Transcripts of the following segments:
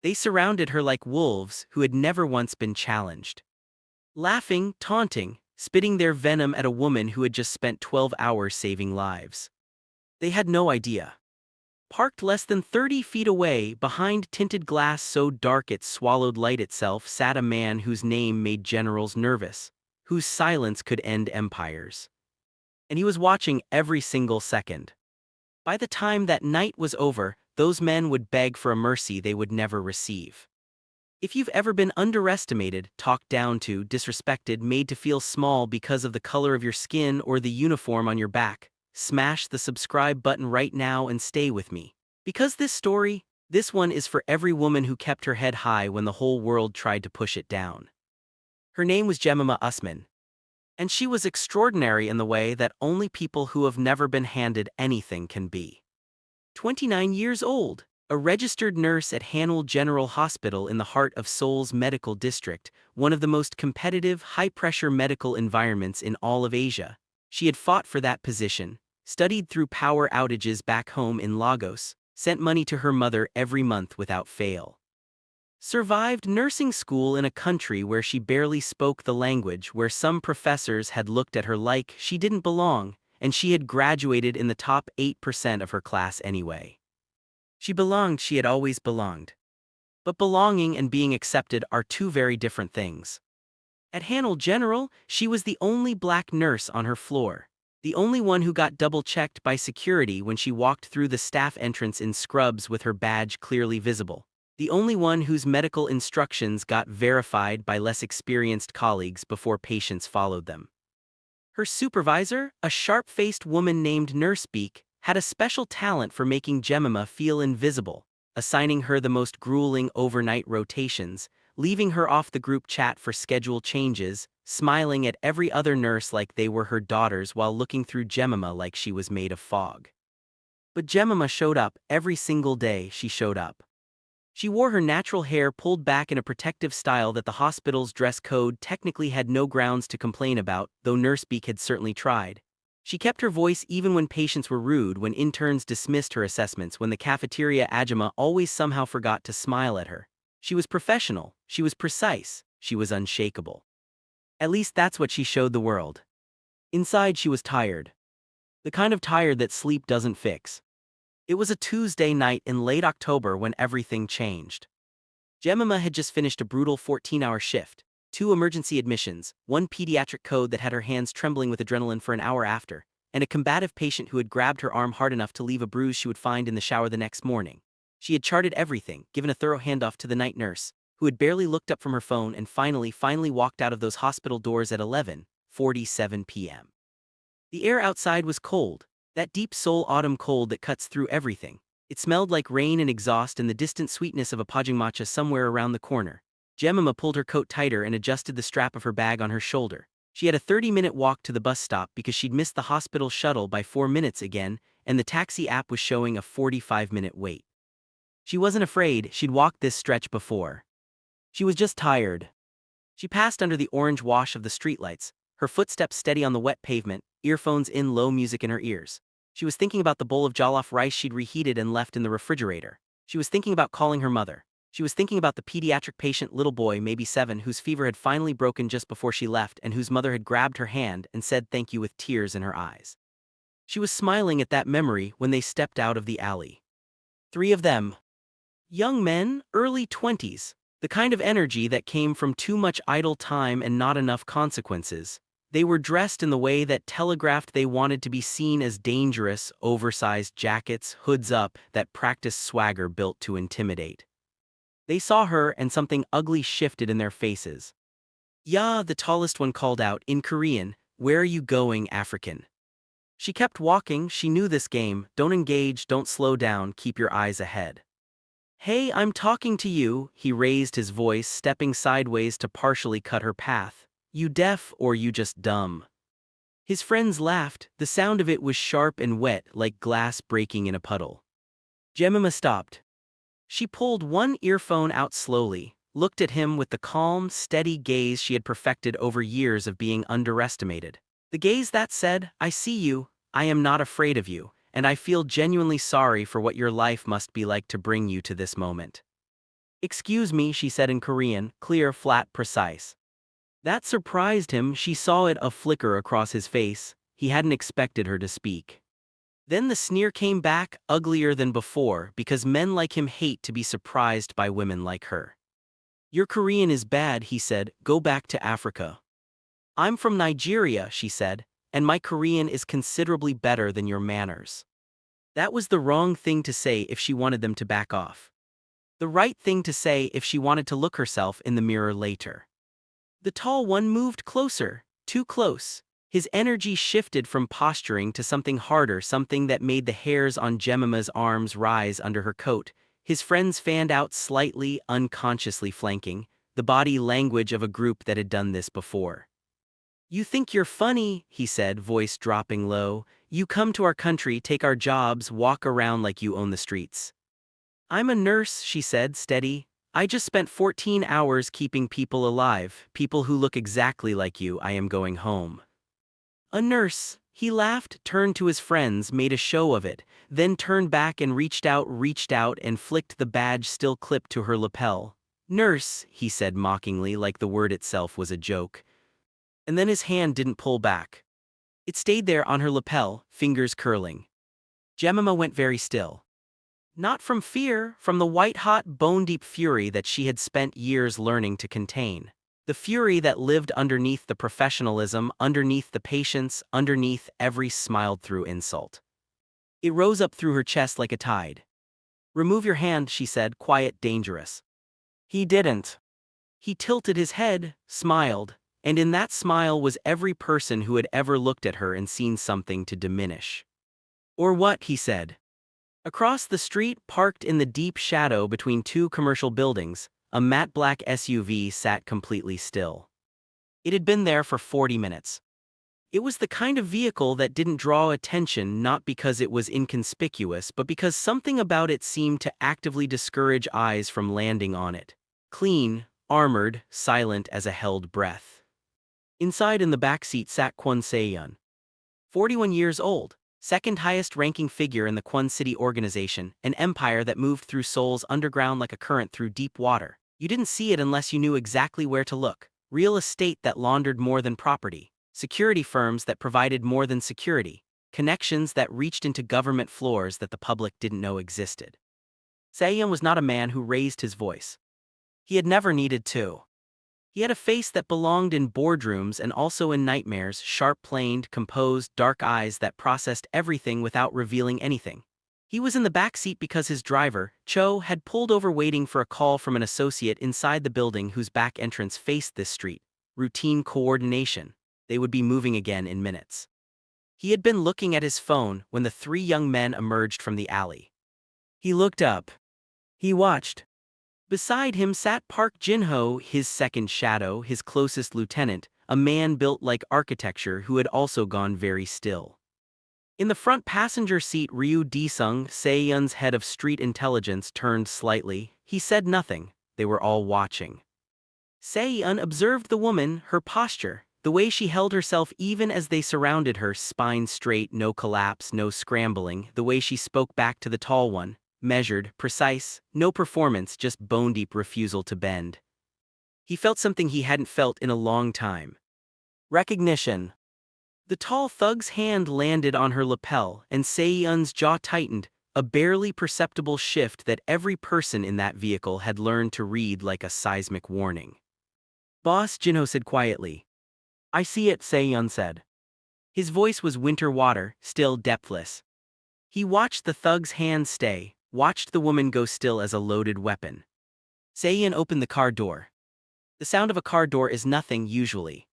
They surrounded her like wolves who had never once been challenged. Laughing, taunting, spitting their venom at a woman who had just spent 12 hours saving lives. They had no idea. Parked less than 30 feet away, behind tinted glass so dark it swallowed light itself, sat a man whose name made generals nervous, whose silence could end empires. And he was watching every single second. By the time that night was over, those men would beg for a mercy they would never receive. If you've ever been underestimated, talked down to, disrespected, made to feel small because of the color of your skin or the uniform on your back, smash the subscribe button right now and stay with me. Because this one is for every woman who kept her head high when the whole world tried to push it down. Her name was Jemima Usman. And she was extraordinary in the way that only people who have never been handed anything can be. 29 years old, a registered nurse at Hanul General Hospital in the heart of Seoul's medical district, one of the most competitive, high-pressure medical environments in all of Asia. She had fought for that position, studied through power outages back home in Lagos, sent money to her mother every month without fail. Survived nursing school in a country where she barely spoke the language, where some professors had looked at her like she didn't belong, and she had graduated in the top 8% of her class anyway. She had always belonged. But belonging and being accepted are two very different things. At Hanul General, she was the only black nurse on her floor, the only one who got double-checked by security when she walked through the staff entrance in scrubs with her badge clearly visible, the only one whose medical instructions got verified by less experienced colleagues before patients followed them. Her supervisor, a sharp-faced woman named Nurse Beak, had a special talent for making Jemima feel invisible, assigning her the most grueling overnight rotations, leaving her off the group chat for schedule changes, smiling at every other nurse like they were her daughters while looking through Jemima like she was made of fog. But Jemima showed up every single day she showed up. She wore her natural hair pulled back in a protective style that the hospital's dress code technically had no grounds to complain about, though Nurse Beak had certainly tried. She kept her voice even when patients were rude, when interns dismissed her assessments, when the cafeteria Ajima always somehow forgot to smile at her. She was professional, she was precise, she was unshakable. At least that's what she showed the world. Inside she was tired. The kind of tired that sleep doesn't fix. It was a Tuesday night in late October when everything changed. Jemima had just finished a brutal 14-hour shift, 2 emergency admissions, 1 pediatric code that had her hands trembling with adrenaline for an hour after, and a combative patient who had grabbed her arm hard enough to leave a bruise she would find in the shower the next morning. She had charted everything, given a thorough handoff to the night nurse, who had barely looked up from her phone and finally walked out of those hospital doors at 11:47 p.m. The air outside was cold, that deep Seoul autumn cold that cuts through everything. It smelled like rain and exhaust and the distant sweetness of a pajangmatcha somewhere around the corner. Jemima pulled her coat tighter and adjusted the strap of her bag on her shoulder. She had a 30-minute walk to the bus stop because she'd missed the hospital shuttle by 4 minutes again, and the taxi app was showing a 45-minute wait. She wasn't afraid, she'd walked this stretch before. She was just tired. She passed under the orange wash of the streetlights, her footsteps steady on the wet pavement, earphones in, low music in her ears. She was thinking about the bowl of jollof rice she'd reheated and left in the refrigerator. She was thinking about calling her mother. She was thinking about the pediatric patient, little boy, maybe 7, whose fever had finally broken just before she left and whose mother had grabbed her hand and said thank you with tears in her eyes. She was smiling at that memory when they stepped out of the alley. 3 of them. Young men, early 20s, the kind of energy that came from too much idle time and not enough consequences. They were dressed in the way that telegraphed they wanted to be seen as dangerous, oversized jackets, hoods up, that practiced swagger built to intimidate. They saw her and something ugly shifted in their faces. "Ya," the tallest one called out, in Korean, "Where are you going, African?" She kept walking, she knew this game, don't engage, don't slow down, keep your eyes ahead. "Hey, I'm talking to you," he raised his voice, stepping sideways to partially cut her path. "You deaf or you just dumb?" His friends laughed, the sound of it was sharp and wet like glass breaking in a puddle. Jemima stopped. She pulled one earphone out slowly, looked at him with the calm, steady gaze she had perfected over years of being underestimated. The gaze that said, "I see you, I am not afraid of you, and I feel genuinely sorry for what your life must be like to bring you to this moment." "Excuse me," she said in Korean, clear, flat, precise. That surprised him. She saw it a flicker across his face. He hadn't expected her to speak. Then the sneer came back, uglier than before, because men like him hate to be surprised by women like her. "Your Korean is bad," he said. "Go back to Africa." "I'm from Nigeria," she said, "and my Korean is considerably better than your manners." That was the wrong thing to say if she wanted them to back off. The right thing to say if she wanted to look herself in the mirror later. The tall one moved closer, too close. His energy shifted from posturing to something harder, something that made the hairs on Jemima's arms rise under her coat. His friends fanned out slightly, unconsciously flanking, the body language of a group that had done this before. "You think you're funny," he said, voice dropping low. "You come to our country, take our jobs, walk around like you own the streets." "I'm a nurse," she said, steady. "I just spent 14 hours keeping people alive, people who look exactly like you. I am going home." "A nurse," he laughed, turned to his friends, made a show of it, then turned back and reached out and flicked the badge still clipped to her lapel. "Nurse," he said mockingly, like the word itself was a joke. And then his hand didn't pull back. It stayed there on her lapel, fingers curling. Jemima went very still. Not from fear, from the white-hot, bone-deep fury that she had spent years learning to contain. The fury that lived underneath the professionalism, underneath the patience, underneath every smiled-through insult. It rose up through her chest like a tide. "Remove your hand," she said, quiet, dangerous. He didn't. He tilted his head, smiled, and in that smile was every person who had ever looked at her and seen something to diminish. "Or what?" he said. Across the street, parked in the deep shadow between two commercial buildings, a matte black SUV sat completely still. It had been there for 40 minutes. It was the kind of vehicle that didn't draw attention, not because it was inconspicuous, but because something about it seemed to actively discourage eyes from landing on it. Clean, armored, silent as a held breath. Inside in the back seat sat Kwon Se-yeon. 41 years old, second highest ranking figure in the Kwon City organization, an empire that moved through Seoul's underground like a current through deep water. You didn't see it unless you knew exactly where to look. Real estate that laundered more than property. Security firms that provided more than security. Connections that reached into government floors that the public didn't know existed. Se-yeon was not a man who raised his voice. He had never needed to. He had a face that belonged in boardrooms and also in nightmares, sharp-planed, composed, dark eyes that processed everything without revealing anything. He was in the back seat because his driver, Cho, had pulled over waiting for a call from an associate inside the building whose back entrance faced this street. Routine coordination. They would be moving again in minutes. He had been looking at his phone when the three young men emerged from the alley. He looked up. He watched. Beside him sat Park Jin-ho, his second shadow, his closest lieutenant, a man built like architecture who had also gone very still. In the front passenger seat, Ryu Daesung, Se-yeon's head of street intelligence, turned slightly. He said nothing. They were all watching. Se-yeon observed the woman, her posture, the way she held herself even as they surrounded her, spine straight, no collapse, no scrambling, the way she spoke back to the tall one. Measured, precise, no performance, just bone-deep refusal to bend. He felt something he hadn't felt in a long time. Recognition. The tall thug's hand landed on her lapel, and Se-yeon's jaw tightened, a barely perceptible shift that every person in that vehicle had learned to read like a seismic warning. "Boss," Jinho said quietly. "I see it," Se-yeon said. His voice was winter water, still depthless. He watched the thug's hand stay, watched the woman go still as a loaded weapon. Se-yeon opened the car door. The sound of a car door is nothing usually.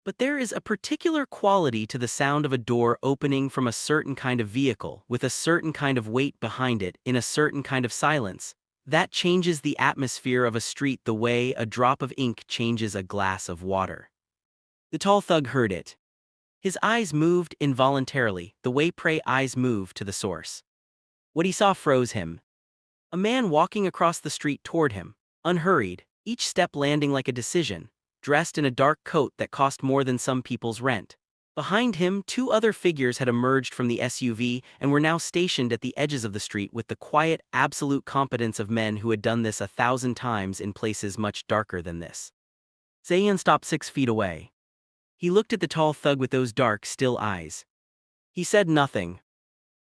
But there is a particular quality to the sound of a door opening from a certain kind of vehicle, with a certain kind of weight behind it, in a certain kind of silence, that changes the atmosphere of a street the way a drop of ink changes a glass of water. The tall thug heard it. His eyes moved involuntarily, the way prey eyes move to the source. What he saw froze him. A man walking across the street toward him, unhurried, each step landing like a decision, dressed in a dark coat that cost more than some people's rent. Behind him, two other figures had emerged from the SUV and were now stationed at the edges of the street with the quiet, absolute competence of men who had done this 1,000 times in places much darker than this. Zayan stopped 6 feet away. He looked at the tall thug with those dark, still eyes. He said nothing.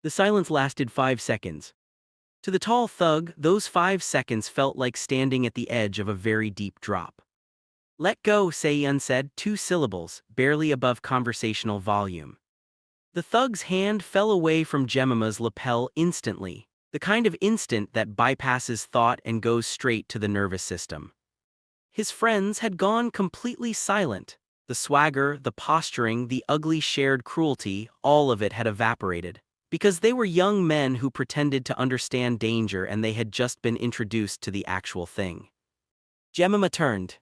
The silence lasted 5 seconds. To the tall thug, those 5 seconds felt like standing at the edge of a very deep drop. "Let go," Zayan said, 2 syllables, barely above conversational volume. The thug's hand fell away from Jemima's lapel instantly, the kind of instant that bypasses thought and goes straight to the nervous system. His friends had gone completely silent. The swagger, the posturing, the ugly shared cruelty, all of it had evaporated. Because they were young men who pretended to understand danger and they had just been introduced to the actual thing. Jemima turned.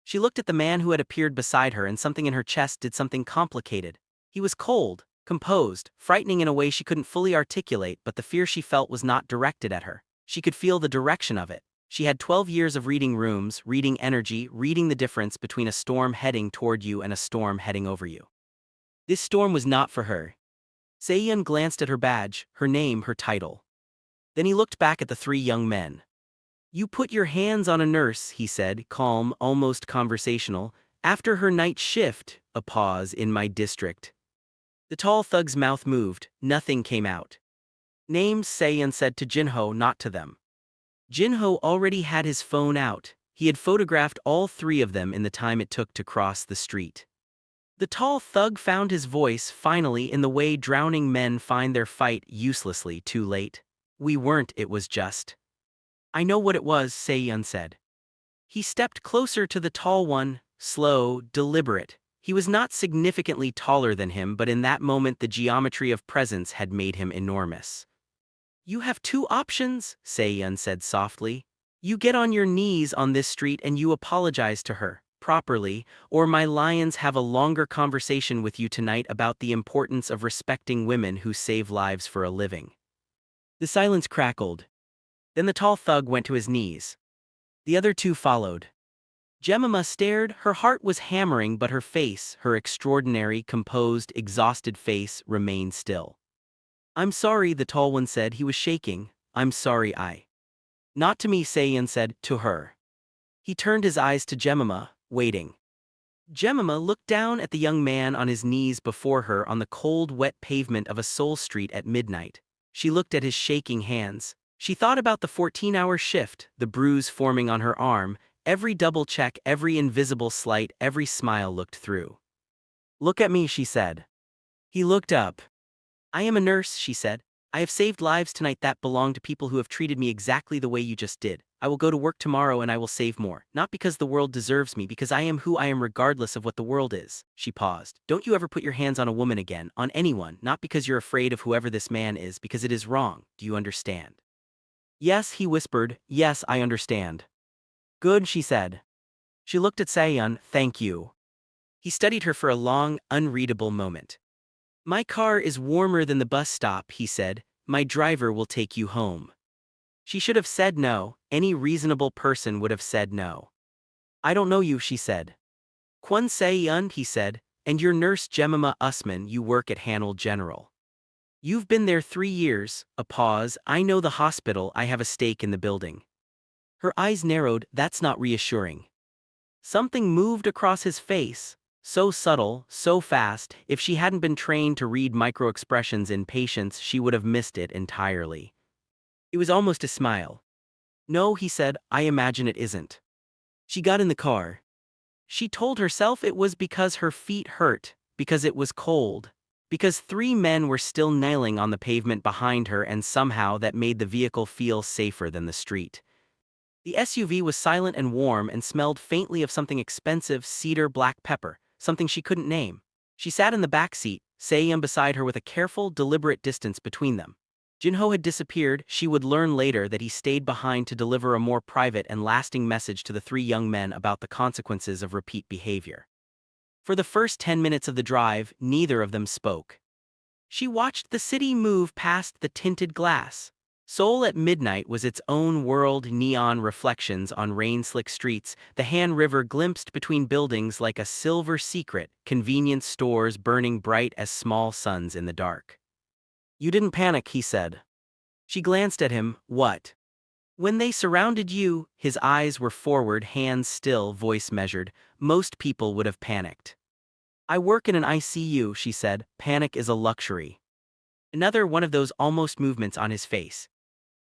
She looked at the man who had appeared beside her and something in her chest did something complicated. He was cold, composed, frightening in a way she couldn't fully articulate, but the fear she felt was not directed at her. She could feel the direction of it. She had 12 years of reading rooms, reading energy, reading the difference between a storm heading toward you and a storm heading over you. This storm was not for her. Zayan glanced at her badge, her name, her title. Then he looked back at the three young men. "You put your hands on a nurse," he said, calm, almost conversational, "after her night shift," a pause, "in my district." The tall thug's mouth moved, nothing came out. "Names," Zayan said to Jinho, not to them. Jinho already had his phone out. He had photographed all three of them in the time it took to cross the street. The tall thug found his voice, finally, in the way drowning men find their fight uselessly too late. "We weren't, it was just." "I know what it was," Zayan said. He stepped closer to the tall one, slow, deliberate. He was not significantly taller than him, but in that moment the geometry of presence had made him enormous. "You have two options," Zayan said softly. "You get on your knees on this street and you apologize to her, properly, or my lions have a longer conversation with you tonight about the importance of respecting women who save lives for a living." The silence crackled. Then the tall thug went to his knees. The other two followed. Jemima stared, her heart was hammering, but her face, her extraordinary, composed, exhausted face, remained still. "I'm sorry," the tall one said, he was shaking. "I'm sorry I." "Not to me," Zayan said, to her. He turned his eyes to Jemima, waiting. Jemima looked down at the young man on his knees before her on the cold, wet pavement of a Seoul street at midnight. She looked at his shaking hands. She thought about the 14-hour shift, the bruise forming on her arm, every double check, every invisible slight, every smile looked through. "Look at me," she said. He looked up. "I am a nurse," she said. "I have saved lives tonight that belong to people who have treated me exactly the way you just did. I will go to work tomorrow and I will save more. Not because the world deserves me, because I am who I am regardless of what the world is." She paused. "Don't you ever put your hands on a woman again, on anyone, not because you're afraid of whoever this man is, because it is wrong. Do you understand?" "Yes," he whispered. "Yes, I understand." "Good," she said. She looked at Zayan. "Thank you." He studied her for a long, unreadable moment. "My car is warmer than the bus stop," he said. "My driver will take you home." She should have said no. Any reasonable person would have said no. "I don't know you," she said. "Kwon Se-yeon," he said, "and your nurse Jemima Usman, you work at Hanul General. You've been there 3 years." A pause. "I know the hospital, I have a stake in the building." Her eyes narrowed. "That's not reassuring." Something moved across his face. So subtle, so fast, if she hadn't been trained to read micro-expressions in patients, she would have missed it entirely. It was almost a smile. "No," he said, "I imagine it isn't." She got in the car. She told herself it was because her feet hurt, because it was cold, because 3 men were still kneeling on the pavement behind her, and somehow that made the vehicle feel safer than the street. The SUV was silent and warm and smelled faintly of something expensive, cedar, black pepper, something she couldn't name. She sat in the back seat, Saeum beside her with a careful, deliberate distance between them. Jinho had disappeared. She would learn later that he stayed behind to deliver a more private and lasting message to the 3 young men about the consequences of repeat behavior. For the first 10 minutes of the drive, neither of them spoke. She watched the city move past the tinted glass. Seoul at midnight was its own world, neon reflections on rain-slick streets, the Han River glimpsed between buildings like a silver secret, convenience stores burning bright as small suns in the dark. "You didn't panic," he said. She glanced at him. "What?" "When they surrounded you," his eyes were forward, hands still, voice measured. "Most people would have panicked." "I work in an ICU," she said. "Panic is a luxury." Another one of those almost movements on his face.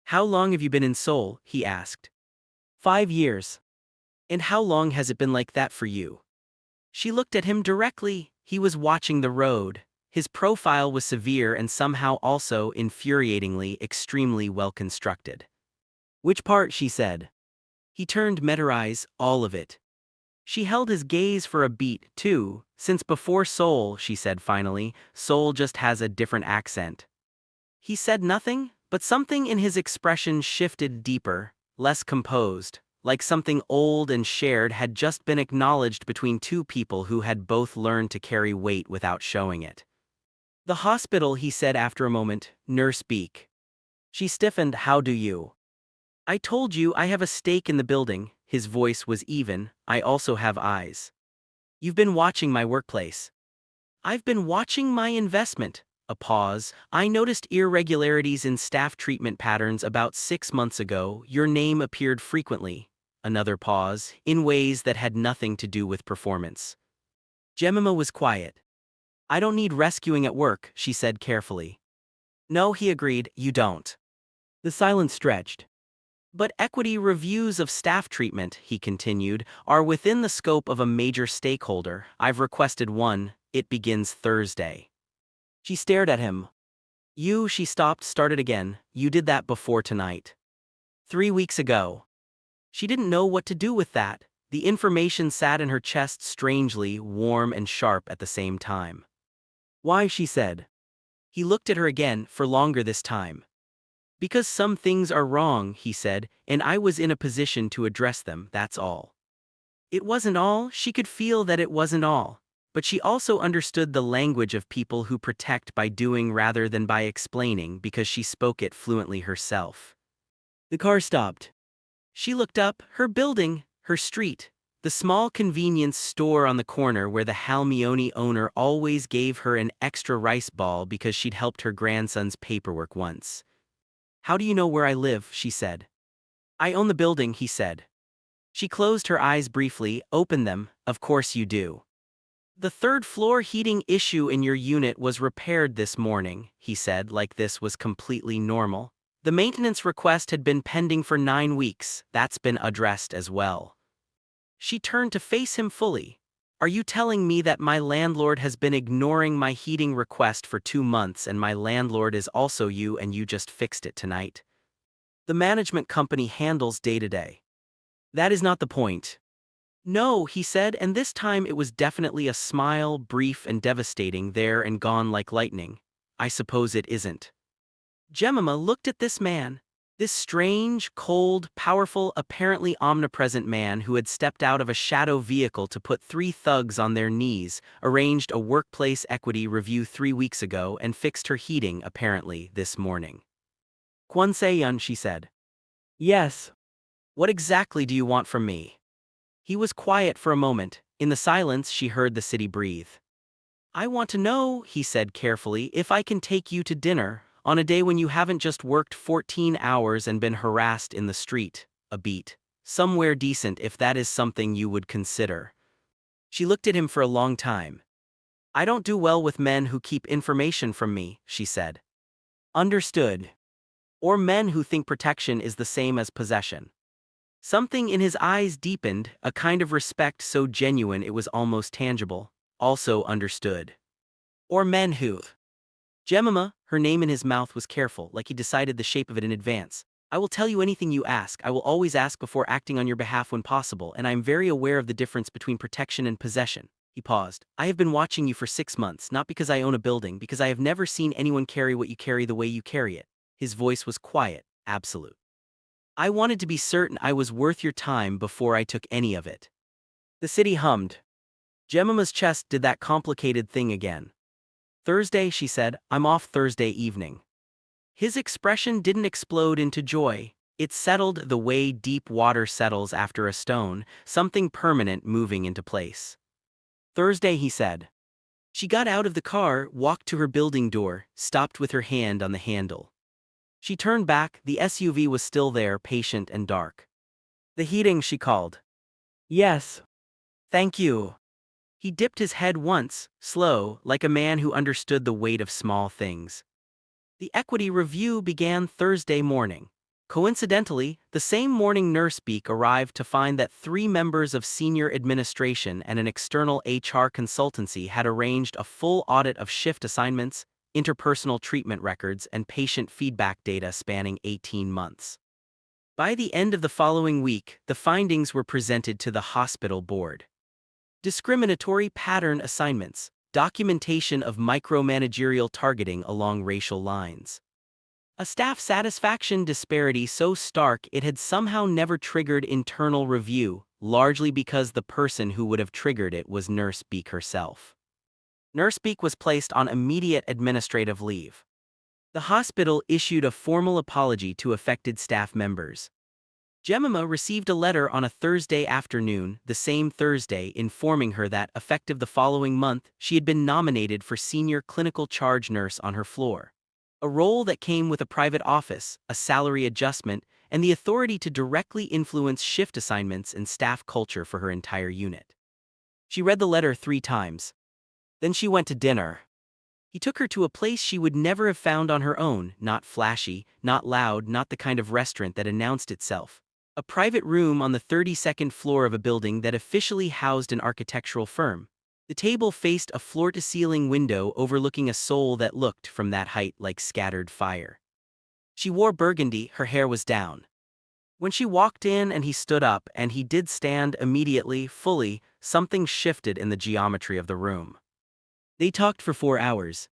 "How long have you been in Seoul?" he asked. 5 years. "And how long has it been like that for you?" She looked at him directly. He was watching the road. His profile was severe and somehow also infuriatingly, extremely well constructed. "Which part?" she said. He turned, met her eyes, "All of it." She held his gaze for a beat, too. "Since before Seoul," she said finally. "Seoul just has a different accent." He said nothing, but something in his expression shifted deeper, less composed, like something old and shared had just been acknowledged between two people who had both learned to carry weight without showing it. "The hospital," he said after a moment, "Nurse Beak." She stiffened. "How do you?" "I told you I have a stake in the building." His voice was even. "I also have eyes." "You've been watching my workplace." "I've been watching my investment." A pause. "I noticed irregularities in staff treatment patterns about 6 months ago. Your name appeared frequently." Another pause. "In ways that had nothing to do with performance." Jemima was quiet. "I don't need rescuing at work," she said carefully. "No," he agreed, "you don't." The silence stretched. "But equity reviews of staff treatment," he continued, "are within the scope of a major stakeholder. I've requested one. It begins Thursday." She stared at him. "You," she stopped, started again. "You did that before tonight." 3 weeks ago." She didn't know what to do with that. The information sat in her chest strangely, warm and sharp at the same time. "Why?" she said. He looked at her again, for longer this time. "Because some things are wrong," he said, "and I was in a position to address them, that's all." It wasn't all. She could feel that it wasn't all. But she also understood the language of people who protect by doing rather than by explaining, because she spoke it fluently herself. The car stopped. She looked up. Her building, her street, the small convenience store on the corner where the Halmioni owner always gave her an extra rice ball because she'd helped her grandson's paperwork once. "How do you know where I live?" she said. "I own the building," he said. She closed her eyes briefly, opened them. "Of course you do." "The third-floor heating issue in your unit was repaired this morning," he said, like this was completely normal. "The maintenance request had been pending for 9 weeks. That's been addressed as well." She turned to face him fully. "Are you telling me that my landlord has been ignoring my heating request for 2 months and my landlord is also you and you just fixed it tonight?" "The management company handles day-to-day." "That is not the point." "No," he said, and this time it was definitely a smile, brief and devastating, there and gone like lightning. "I suppose it isn't." Jemima looked at this man. This strange, cold, powerful, apparently omnipresent man who had stepped out of a shadow vehicle to put 3 thugs on their knees, arranged a workplace equity review 3 weeks ago, and fixed her heating, apparently, this morning. "Kwon Se-yeon," she said. "Yes." "What exactly do you want from me?" He was quiet for a moment. In the silence, she heard the city breathe. "I want to know," he said carefully, "if I can take you to dinner, on a day when you haven't just worked 14 hours and been harassed in the street, a beat. Somewhere decent, if that is something you would consider." She looked at him for a long time. "I don't do well with men who keep information from me," she said. "Understood." "Or men who think protection is the same as possession." Something in his eyes deepened, a kind of respect so genuine it was almost tangible. "Also understood." "Or men who—" Jemima, her name in his mouth, was careful, like he decided the shape of it in advance. "I will tell you anything you ask. I will always ask before acting on your behalf when possible, and I am very aware of the difference between protection and possession." He paused. "I have been watching you for 6 months, not because I own a building, because I have never seen anyone carry what you carry the way you carry it." His voice was quiet, absolute. "I wanted to be certain I was worth your time before I took any of it." The city hummed. Jemima's chest did that complicated thing again. "Thursday," she said. "I'm off Thursday evening." His expression didn't explode into joy. It settled the way deep water settles after a stone, something permanent moving into place. Thursday, he said. She got out of the car, walked to her building door, stopped with her hand on the handle. She turned back, the SUV was still there, patient and dark. The heating, she called. Yes. Thank you. He dipped his head once, slow, like a man who understood the weight of small things. The equity review began Thursday morning. Coincidentally, the same morning Nursepeak arrived to find that 3 members of senior administration and an external HR consultancy had arranged a full audit of shift assignments, interpersonal treatment records, and patient feedback data spanning 18 months. By the end of the following week, the findings were presented to the hospital board. Discriminatory pattern assignments, documentation of micromanagerial targeting along racial lines. A staff satisfaction disparity so stark it had somehow never triggered internal review, largely because the person who would have triggered it was Nursepeak herself. Nursepeak was placed on immediate administrative leave. The hospital issued a formal apology to affected staff members. Jemima received a letter on a Thursday afternoon, the same Thursday, informing her that, effective the following month, she had been nominated for senior clinical charge nurse on her floor. A role that came with a private office, a salary adjustment, and the authority to directly influence shift assignments and staff culture for her entire unit. She read the letter 3 times. Then she went to dinner. He took her to a place she would never have found on her own, not flashy, not loud, not the kind of restaurant that announced itself. A private room on the 32nd floor of a building that officially housed an architectural firm. The table faced a floor-to-ceiling window overlooking a Seoul that looked, from that height, like scattered fire. She wore burgundy, her hair was down. When she walked in and he stood up, and he did stand immediately, fully, something shifted in the geometry of the room. They talked for 4 hours.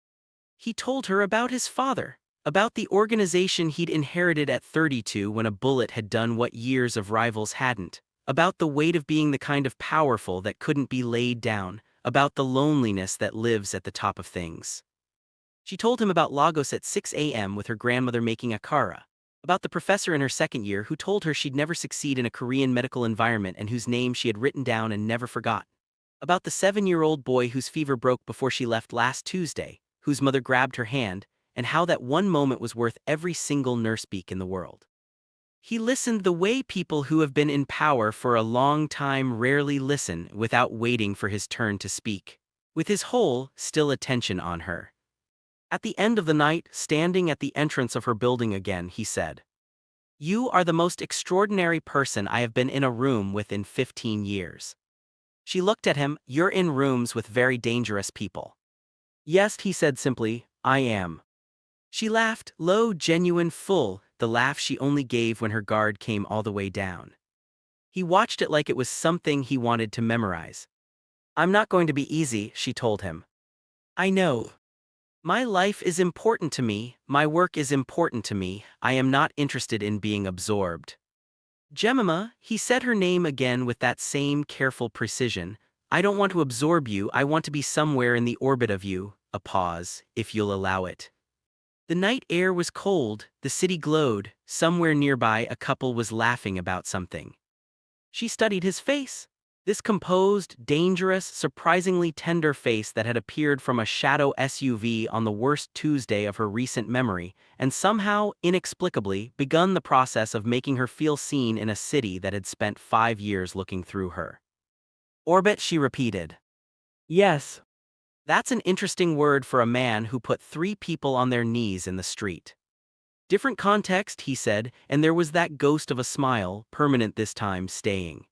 He told her about his father, about the organization he'd inherited at 32 when a bullet had done what years of rivals hadn't, about the weight of being the kind of powerful that couldn't be laid down, about the loneliness that lives at the top of things. She told him about Lagos at 6 a.m. with her grandmother making akara, about the professor in her second year who told her she'd never succeed in a Korean medical environment and whose name she had written down and never forgot, about the 7-year-old boy whose fever broke before she left last Tuesday, whose mother grabbed her hand, and how that one moment was worth every single Nursepeak in the world. He listened the way people who have been in power for a long time rarely listen, without waiting for his turn to speak, with his whole, still attention on her. At the end of the night, standing at the entrance of her building again, he said, "You are the most extraordinary person I have been in a room with in 15 years. She looked at him. "You're in rooms with very dangerous people." "Yes," he said simply, "I am." She laughed, low, genuine, full, the laugh she only gave when her guard came all the way down. He watched it like it was something he wanted to memorize. "I'm not going to be easy," she told him. "I know. My life is important to me, my work is important to me, I am not interested in being absorbed." "Jemima," he said her name again with that same careful precision, "I don't want to absorb you, I want to be somewhere in the orbit of you." A pause, "If you'll allow it." The night air was cold, the city glowed, somewhere nearby a couple was laughing about something. She studied his face. This composed, dangerous, surprisingly tender face that had appeared from a shadow SUV on the worst Tuesday of her recent memory, and somehow, inexplicably, begun the process of making her feel seen in a city that had spent 5 years looking through her. "Orbit," she repeated. "Yes. That's an interesting word for a man who put 3 people on their knees in the street." "Different context," he said, and there was that ghost of a smile, permanent this time, staying.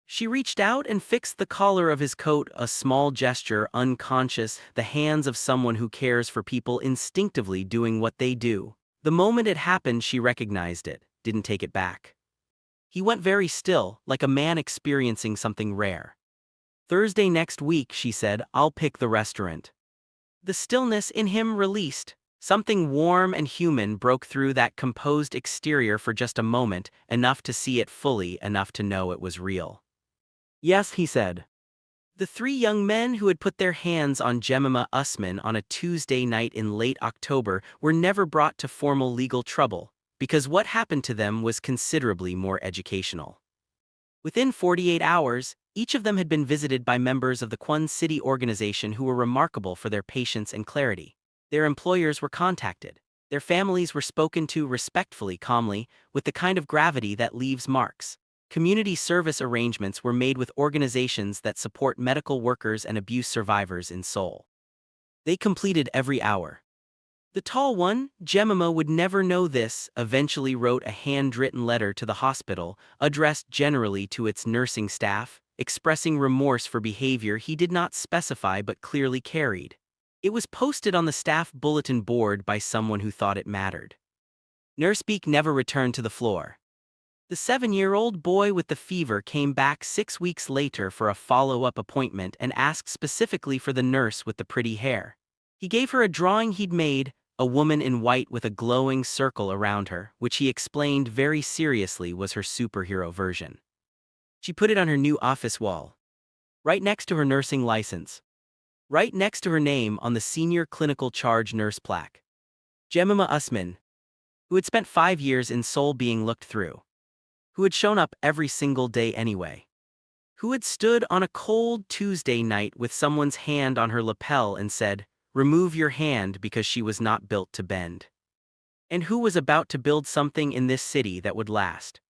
She reached out and fixed the collar of his coat, a small gesture, unconscious, the hands of someone who cares for people instinctively doing what they do. The moment it happened, she recognized it, didn't take it back. He went very still, like a man experiencing something rare. "Thursday next week," she said, "I'll pick the restaurant." The stillness in him released. Something warm and human broke through that composed exterior for just a moment, enough to see it fully, enough to know it was real. "Yes," he said. The three young men who had put their hands on Jemima Usman on a Tuesday night in late October were never brought to formal legal trouble, because what happened to them was considerably more educational. Within 48 hours, each of them had been visited by members of the Kwon City organization who were remarkable for their patience and clarity. Their employers were contacted. Their families were spoken to respectfully, calmly, with the kind of gravity that leaves marks. Community service arrangements were made with organizations that support medical workers and abuse survivors in Seoul. They completed every hour. The tall one, Jemima would never know this, eventually wrote a handwritten letter to the hospital, addressed generally to its nursing staff, expressing remorse for behavior he did not specify but clearly carried. It was posted on the staff bulletin board by someone who thought it mattered. Nursebeak never returned to the floor. The 7-year-old boy with the fever came back 6 weeks later for a follow-up appointment and asked specifically for the nurse with the pretty hair. He gave her a drawing he'd made, a woman in white with a glowing circle around her, which he explained very seriously was her superhero version. She put it on her new office wall, right next to her nursing license, right next to her name on the senior clinical charge nurse plaque. Jemima Usman, who had spent 5 years in Seoul being looked through, who had shown up every single day anyway, who had stood on a cold Tuesday night with someone's hand on her lapel and said, "Remove your hand," because she was not built to bend. And who was about to build something in this city that would last.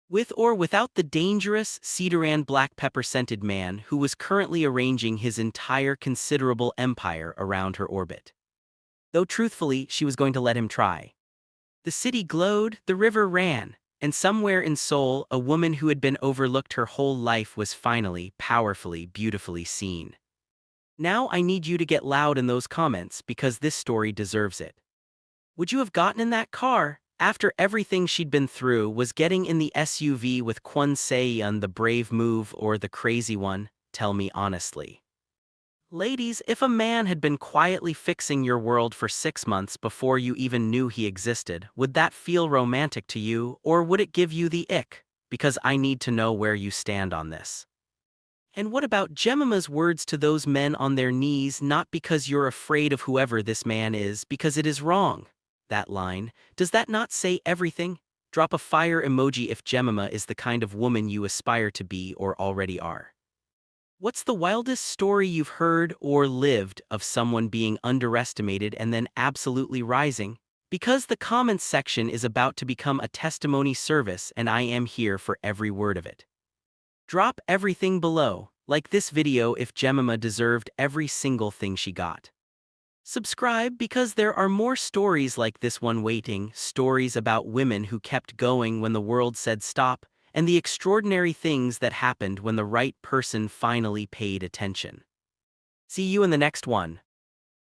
With or without the dangerous, cedaran black pepper-scented man who was currently arranging his entire considerable empire around her orbit. Though truthfully, she was going to let him try. The city glowed, the river ran, and somewhere in Seoul, a woman who had been overlooked her whole life was finally, powerfully, beautifully seen. Now I need you to get loud in those comments because this story deserves it. Would you have gotten in that car? After everything she'd been through, was getting in the SUV with Kwon Se-yeon the brave move or the crazy one? Tell me honestly. Ladies, if a man had been quietly fixing your world for 6 months before you even knew he existed, would that feel romantic to you, or would it give you the ick? Because I need to know where you stand on this. And what about Jemima's words to those men on their knees, not because you're afraid of whoever this man is, because it is wrong? That line, does that not say everything? Drop a fire emoji if Jemima is the kind of woman you aspire to be or already are. What's the wildest story you've heard or lived of someone being underestimated and then absolutely rising? Because the comments section is about to become a testimony service and I am here for every word of it. Drop everything below, like this video if Jemima deserved every single thing she got. Subscribe because there are more stories like this one waiting, stories about women who kept going when the world said stop, and the extraordinary things that happened when the right person finally paid attention. See you in the next one.